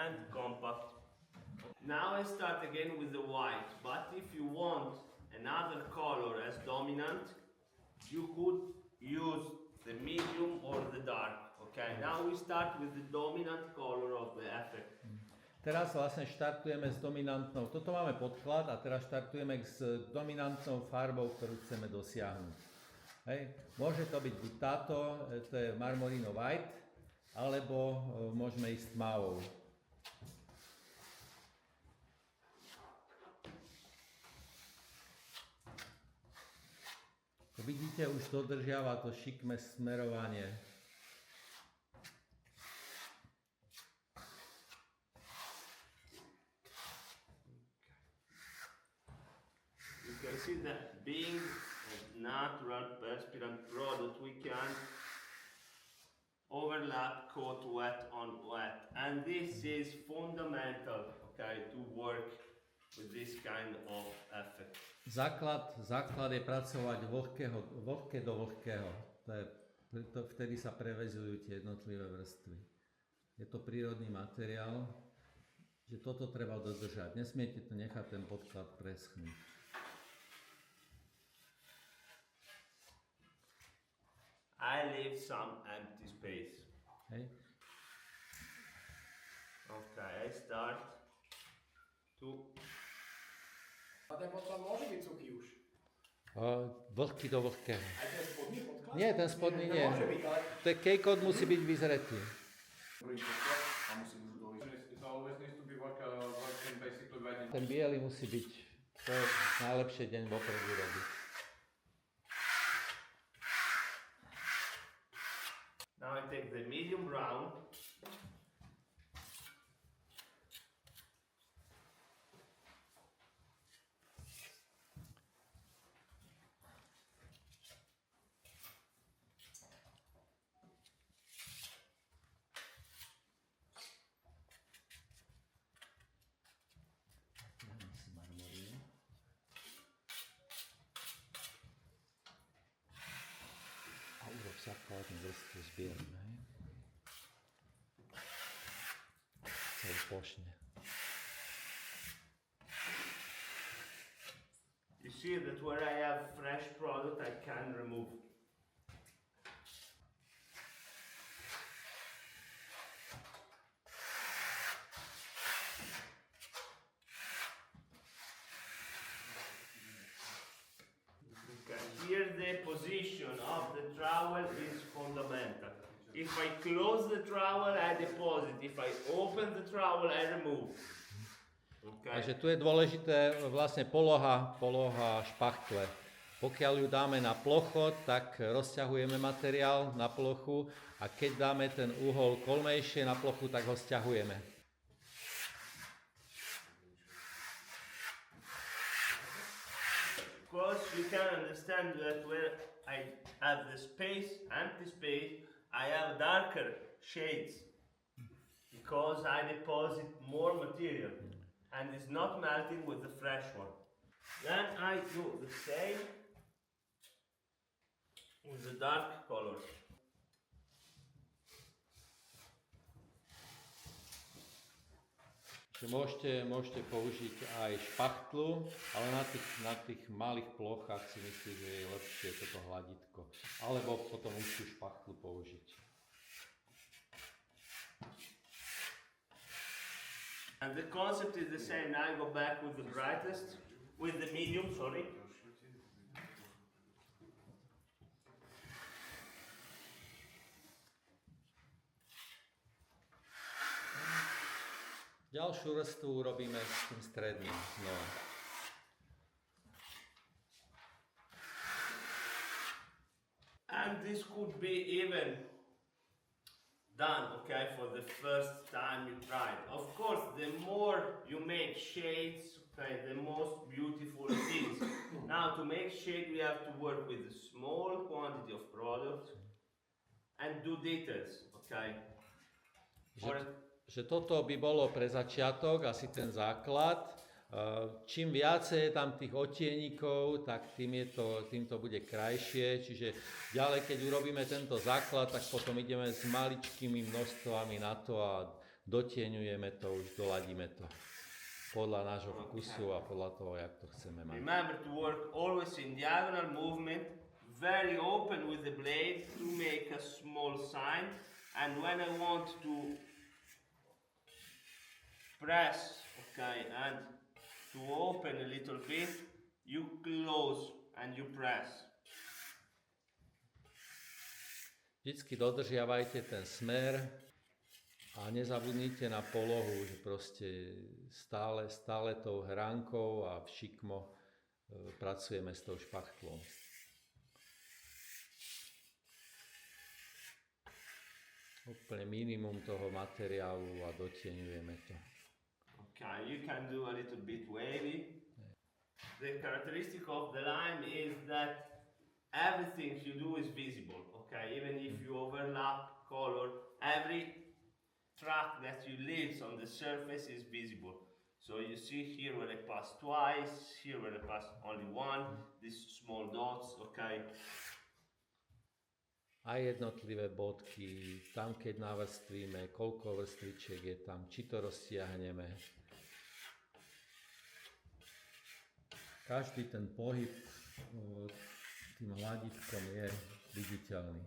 and compact. Now I start again with the white, but if you want another color as dominant, you could use the medium or the dark. Okay, now we start with the dominant color of the effect. Teraz vlastne štartujeme s dominantnou, toto máme podklad a teraz štartujeme s dominantnou farbou, ktorú chceme dosiahnuť. Hej. Môže to byť buď táto, to je Marmorino White, alebo môžeme ísť tmavou. Vidíte, už dodržiava to šikmé smerovanie. You can see that being a natural perspirant product, we can overlap coat wet on wet, and this is fundamental, okay, to work with this kind of effect. Základ je pracovať vlhké do vlhkého. Vtedy sa prevezujú tie jednotlivé vrstvy. Je to prírodný materiál, že toto treba dodržať. Nesmiete to nechať ten podklad preschnúť. I leave some empty space. Hej. Okay, I start to... A ten podklad môže byť suchý už. Vlhký do vlhkého. Aj ten spodný podklad? Nie, ten spodný nie. Môže byť, ale... Ten kejkot musí byť vyzretý. Prvý podklad a musí byť dový. It always needs to be work basically wedding. Ten biely musí byť, to je najlepšie deň vopred urobiť. Now I take the medium brown. A urob základnú vrstvu zbierame. Celý plošne. You see that where I have fresh product I can remove. Okay, here the position of the trowel is fundamental. If I close the trowel, I deposit. If I open the trowel, I remove. Okay. Takže tu je dôležité vlastne poloha špachtle. Pokiaľ ju dáme na plocho, tak rozťahujeme materiál na plochu a keď dáme ten uhol kolmejšie na plochu, tak ho sťahujeme. Of course, you can understand that where I have the space, empty space, I have darker shades because I deposit more material and it's not melting with the fresh one. Then I do the same with the dark color. Môžete použiť aj špachtlu, ale na tých malých plochách si myslím, že je lepšie toto hladítko. Alebo potom užšiu špachtlu použiť. And the concept is the same. Now I go back with the brightest, with the medium, sorry. Ďalšiu vrstvu urobíme s tým stredným znova. And this could be even done, okay, for the first time you try it. Of course, the more you make shades, okay, the most beautiful it is. Now, to make shade, we have to work with a small quantity of product and do details, okay. Že toto by bolo pre začiatok, asi ten základ. Čím viacej je tam tých odtienikov, tak tým to bude krajšie. Čiže ďalej, keď urobíme tento základ, tak potom ideme s maličkými množstvami na to a dotieňujeme to, už doladíme to podľa nášho vkusu a podľa toho, jak to chceme mať. Remember to work always in diagonal movement, very open with the blade to make a small sign. And when I want to press, okay, and to open a little bit, you close and you press. Vždycky dodržiavajte ten smer a nezabudnite na polohu, že proste stále tou hránkou a šikmo pracujeme s tou špachtlou. Úplne minimum toho materiálu a dotieňujeme to. Okay, you can do a little bit wavy. The characteristic of the line is that everything you do is visible, okay? Even if you overlap color, every track that you leave on the surface is visible. So you see here where I pass twice, here where I pass only one, these small dots, okay? A jednotlivé bodky, tam keď navrstvíme, koľko vrstvičiek je tam, či to roztiahneme. Každý ten pohyb tým hladítkom je viditeľný.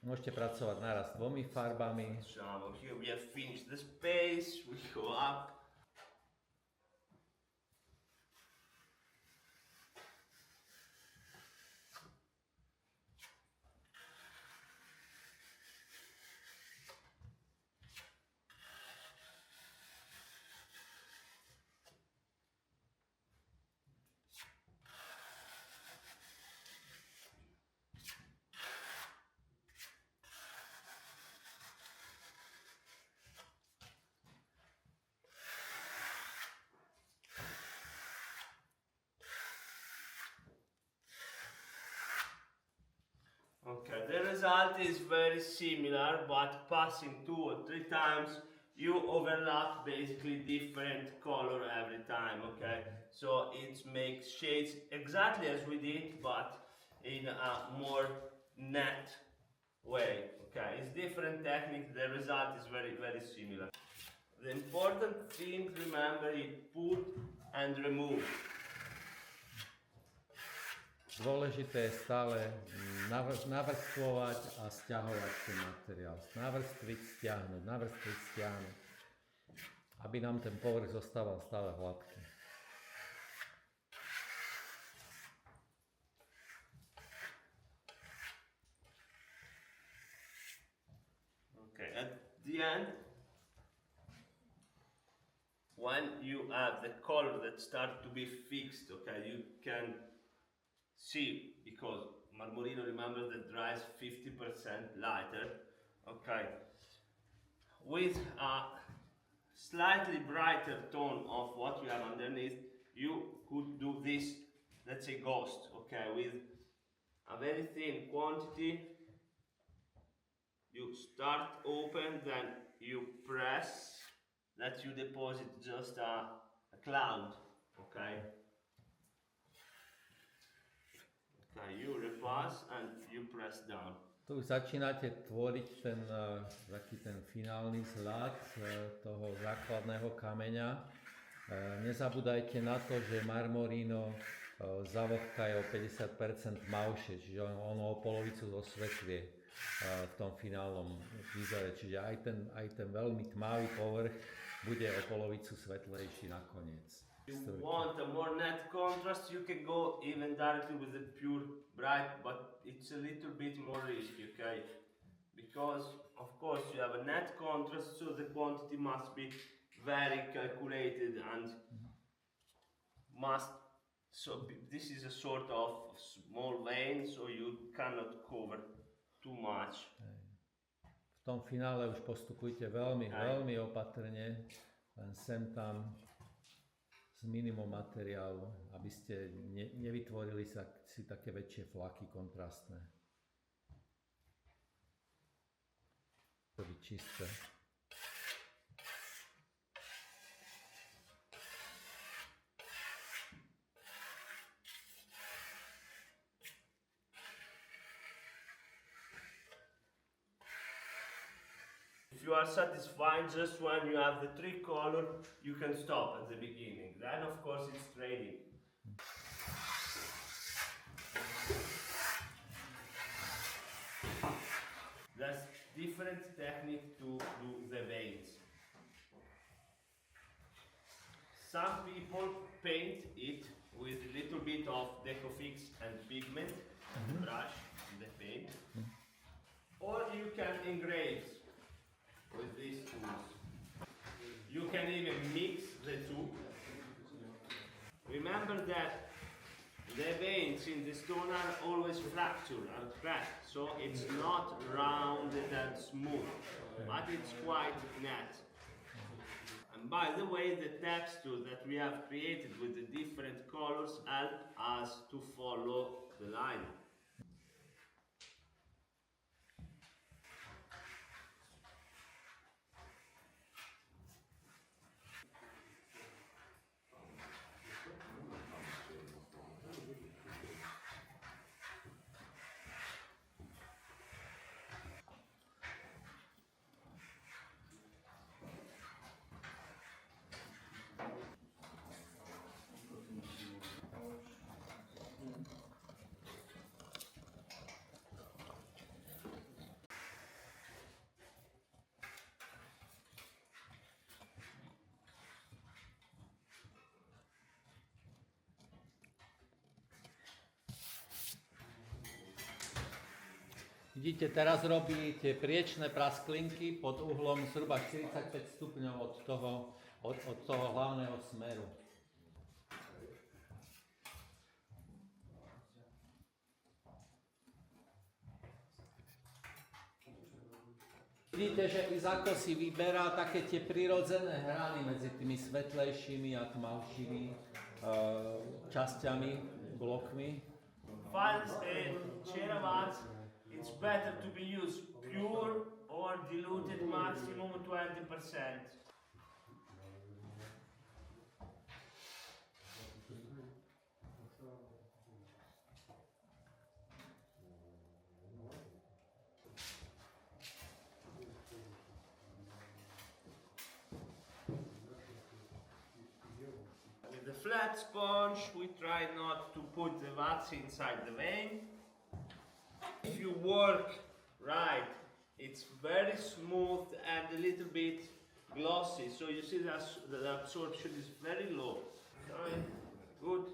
Môžete pracovať naraz dvomi farbami. So here we have finished the space, we go up. Okay, the result is very similar, but passing 2 or 3 times, you overlap basically different color every time, okay? So it makes shades exactly as we did, but in a more net way, okay? It's different technique, the result is very, very similar. The important thing, remember, is put and remove. Dôležité je stále navrstvovať a sťahovať ten materiál. Navrstviť, stiahnuť, navrstviť, stiahnuť. Aby nám ten povrch zostával stále hladký. Okay, at the end, when you have the color that start to be fixed, okay, you can see, because Marmorino, remember, that dries 50% lighter, okay, with a slightly brighter tone of what you have underneath, you could do this, let's say, ghost, okay, with a very thin quantity. You start open, then you press, that you deposit just a cloud, okay? Okay, you repass and you press down. Tu už začínate tvoriť taký ten finálny zhľad toho základného kameňa. Nezabúdajte na to, že Marmorino zavlhka je o 50% tmavšie, čiže ono o polovicu zosvetlie v tom finálnom výzore. Čiže aj ten veľmi tmavý povrch bude o polovicu svetlejší nakoniec. If you want a more net contrast, you can go even directly with the pure bright, but it's a little bit more risky, okay? Because, of course, you have a net contrast, so the quantity must be very calculated and this is a sort of small vein, so you cannot cover too much. V tom finále už postupujte veľmi opatrne, len sem tam s minimum materiálu, aby ste nevytvorili si také väčšie flaky kontrastné. To by čisté. If you are satisfied just when you have the 3 color, you can stop at the beginning. Then of course it's trading. There's different technique to do the veins. Some people paint it with a little bit of Decofix and pigment, brush, the paint. Or you can engrave with these tools. You can even mix the two. Remember that the veins in the stone are always fractured and cracked, so it's not rounded and smooth, but it's quite net. And by the way, the texture that we have created with the different colors help us to follow the line. Vidíte, teraz robí tie priečné prasklinky pod uhlom zhruba 45 stupňov od toho hlavného smeru. Vidíte, že Izako si vyberá také tie prirodzené hrany medzi tými svetlejšími a tmavšími časťami, blokmi. Files and Cheravats, it's better to be used pure or diluted maximum 20%. With the flat sponge, we try not to put the wax inside the vein. If you work right, it's very smooth and a little bit glossy, so you see that the absorption is very low. Okay, good.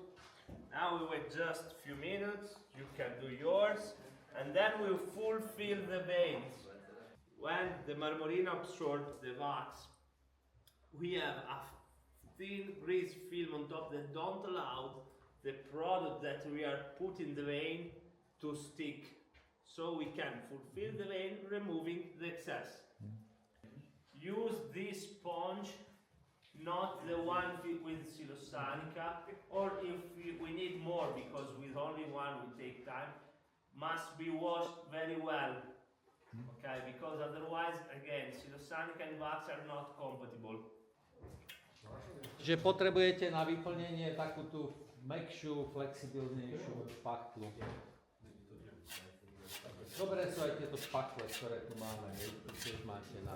Now we wait just a few minutes, you can do yours, and then we'll fulfill the veins. When the marmorino absorbs the wax, we have a thin grease film on top that don't allow the product that we are putting in the vein to stick. So we can fulfill the vein, removing the excess. Use this sponge, not the one with Silosanica, or if we need more, because with only one we take time, must be washed very well. Okay, because otherwise, again, Silosanica and wax are not compatible. Že potrebujete na vyplnenie takú tú mäkšiu, flexibilnejšiu špachtlu. Dobré sú aj tieto špachtle, ktoré tu máme, tiež máte na...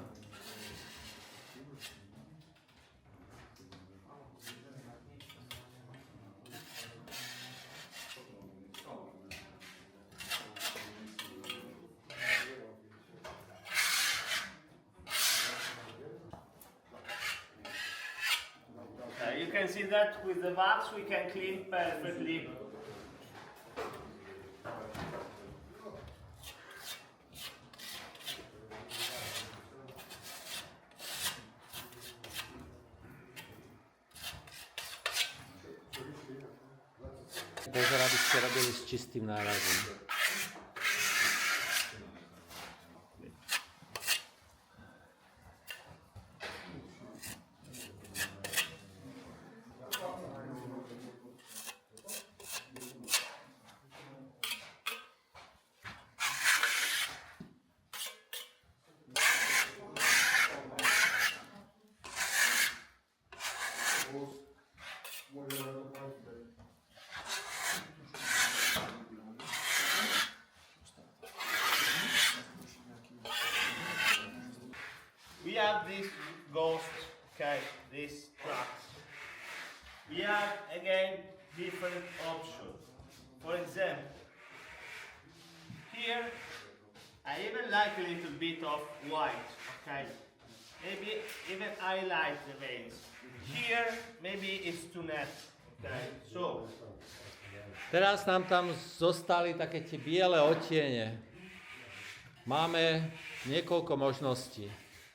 You can see that with the wax we can clean perfectly. Pozor, aby ste robili s čistým nárazom. we have this ghost, okay, this tracks. We have again different options. For example, here I even like a little bit of white, okay? Maybe even highlight the veins. Here maybe it's too net, okay? So Teraz nám tam zostali také tie biele odtiene. Máme niekoľko možností.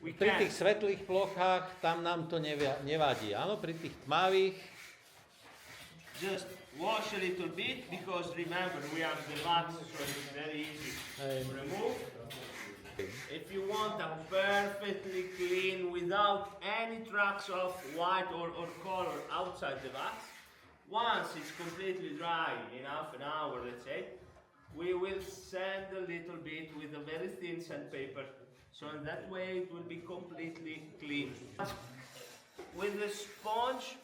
we Pri can tých svetlých plochách tam nám to nevadí. Áno, pri tých tmavých just wash a little bit because remember we have the wax, so it's very easy to remove. If you want a perfectly clean without any tracks of white or color outside the wax, once it's completely dry in half an hour, let's say, we will sand a little bit with a very thin sandpaper. So in that way it will be completely clean. With the sponge,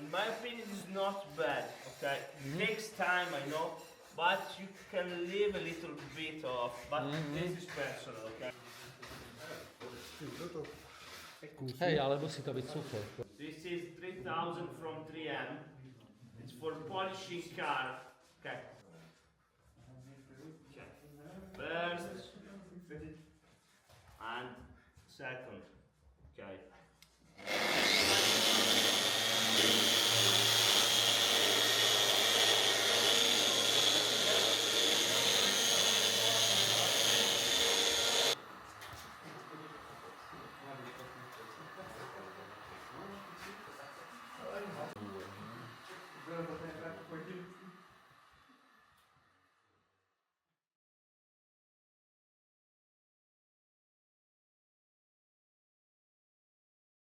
in my opinion, it's not bad. Okay, takes time, I know, but you can leave a little bit off. But this is personal, okay? hej, ale musí to byť suché. This is 3000 from 3M. It's for polishing car. Okay. First and second. Okay.